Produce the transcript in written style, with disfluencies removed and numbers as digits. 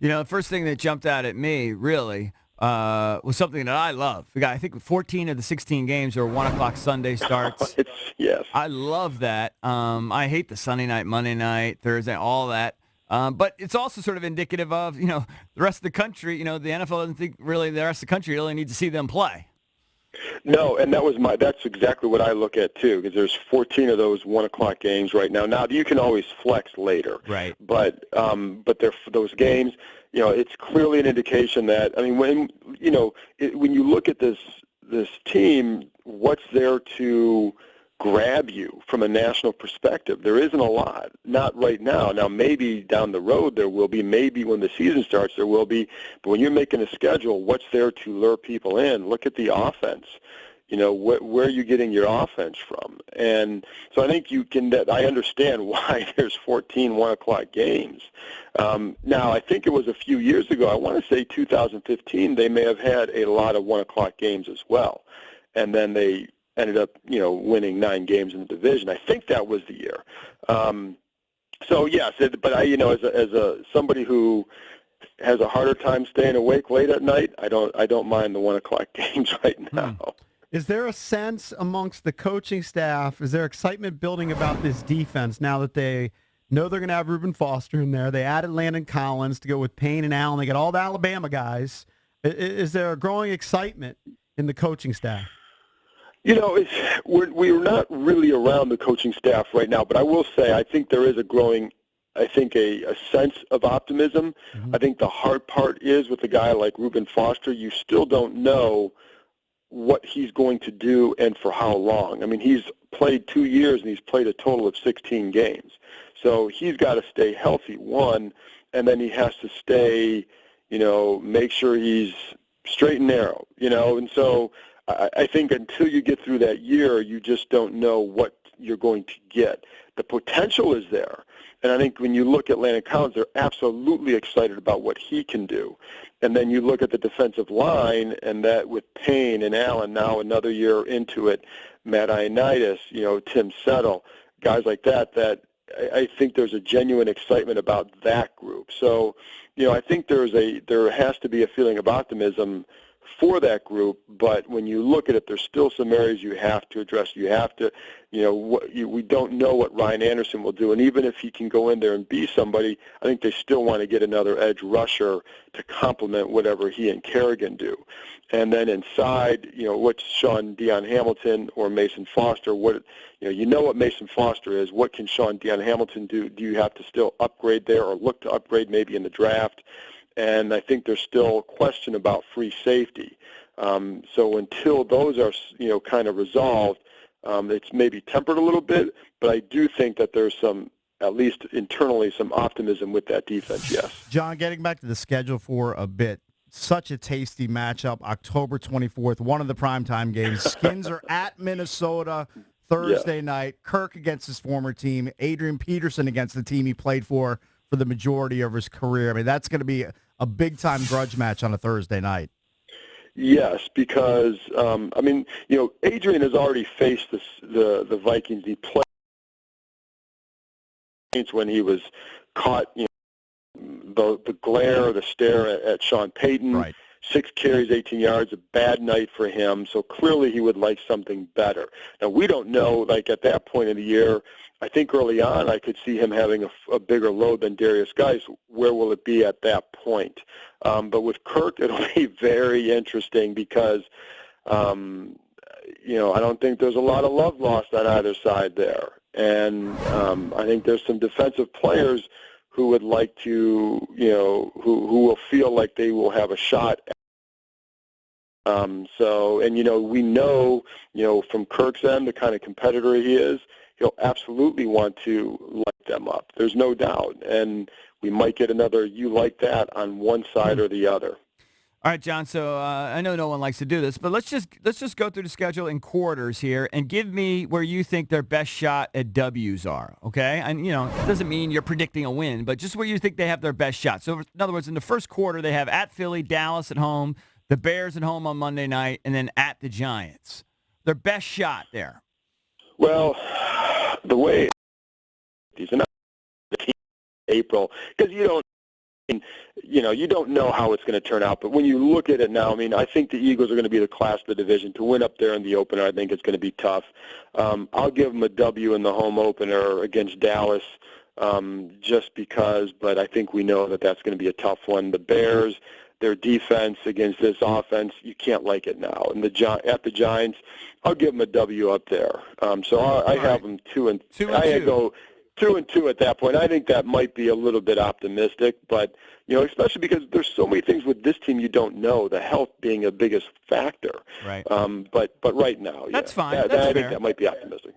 The first thing that jumped out at me, really, was something that I love. We got, I think, 14 of the 16 games are 1 o'clock Sunday starts. It's yes. I love that. I hate the Sunday night, Monday night, Thursday, all that. But it's also sort of indicative of, the rest of the country. The NFL doesn't think really the rest of the country really needs to see them play. No, and that's exactly what I look at too, because there's 14 of those 1 o'clock games right now. Now you can always flex later, Right? But they're for those games. It's clearly an indication that when when you look at this team, what's there to grab you from a national perspective? There isn't a lot. Not right now. Now maybe down the road there will be. Maybe when the season starts there will be. But when you're making a schedule, what's there to lure people in? Look at the offense. Where are you getting your offense from? And so I think I understand why there's 14 1 o'clock games. Now I think it was a few years ago. I want to say 2015. They may have had a lot of 1 o'clock games as well, and then they ended up, winning 9 games in the division. I think that was the year. So yes, but as somebody who has a harder time staying awake late at night, I don't mind the 1 o'clock games right now. Is there a sense amongst the coaching staff? Is there excitement building about this defense now that they know they're going to have Reuben Foster in there? They added Landon Collins to go with Payne and Allen. They got all the Alabama guys. Is there a growing excitement in the coaching staff? We're not really around the coaching staff right now, but I will say I think there is a growing, a sense of optimism. Mm-hmm. I think the hard part is with a guy like Reuben Foster, you still don't know what he's going to do and for how long. He's played 2 years and he's played a total of 16 games. So he's got to stay healthy, one, and then he has to stay, make sure he's straight and narrow, and so I think until you get through that year, you just don't know what you're going to get. The potential is there. And I think when you look at Landon Collins, they're absolutely excited about what he can do. And then you look at the defensive line, and that with Payne and Allen now another year into it, Matt Ioannidis, Tim Settle, guys like that I think there's a genuine excitement about that group. So, I think there has to be a feeling of optimism for that group, but when you look at it, there's still some areas you have to address. You have to, we don't know what Ryan Anderson will do, and even if he can go in there and be somebody, I think they still want to get another edge rusher to complement whatever he and Kerrigan do. And then inside, what's Sean Deion Hamilton or Mason Foster? What Mason Foster is. What can Sean Deion Hamilton do? Do you have to still upgrade there or look to upgrade maybe in the draft? And I think there's still a question about free safety. So until those are, kind of resolved, it's maybe tempered a little bit, but I do think that there's some, at least internally, some optimism with that defense, yes. John, getting back to the schedule for a bit, such a tasty matchup, October 24th, one of the primetime games. Skins are at Minnesota Thursday night. Kirk against his former team. Adrian Peterson against the team he played for the majority of his career. That's going to be a big-time grudge match on a Thursday night. Yes, because, Adrian has already faced the Vikings. He played when he was caught, the glare, the stare at Sean Payton. Right. 6 carries, 18 yards, a bad night for him. So clearly he would like something better. Now, we don't know, at that point of the year, I think early on I could see him having a bigger load than Darius Guice. Where will it be at that point? But with Kirk, it'll be very interesting because, I don't think there's a lot of love lost on either side there. And I think there's some defensive players who would like to, who will feel like they will have a shot. We know, from Kirk's end, the kind of competitor he is, he'll absolutely want to light them up. There's no doubt. And we might get another you like that on one side or the other. All right, John. So I know no one likes to do this, but let's just go through the schedule in quarters here and give me where you think their best shot at W's are. Okay, and it doesn't mean you're predicting a win, but just where you think they have their best shot. So in other words, in the first quarter, they have at Philly, Dallas at home, the Bears at home on Monday night, and then at the Giants. Their best shot there. Well, the way these are not April, because you don't You don't know how it's going to turn out. But when you look at it now, I mean, I think the Eagles are going to be the class of the division. To win up there in the opener, I think it's going to be tough. I'll give them a W in the home opener against Dallas just because, but I think we know that that's going to be a tough one. The Bears, their defense against this offense, you can't like it now. And at the Giants, I'll give them a W up there. So I have them 2-2. I go 2-2 at that point. I think that might be a little bit optimistic, but especially because there's so many things with this team you don't know. The health being a biggest factor. Right. But right now, that's fine. I That's fair. think that might be optimistic.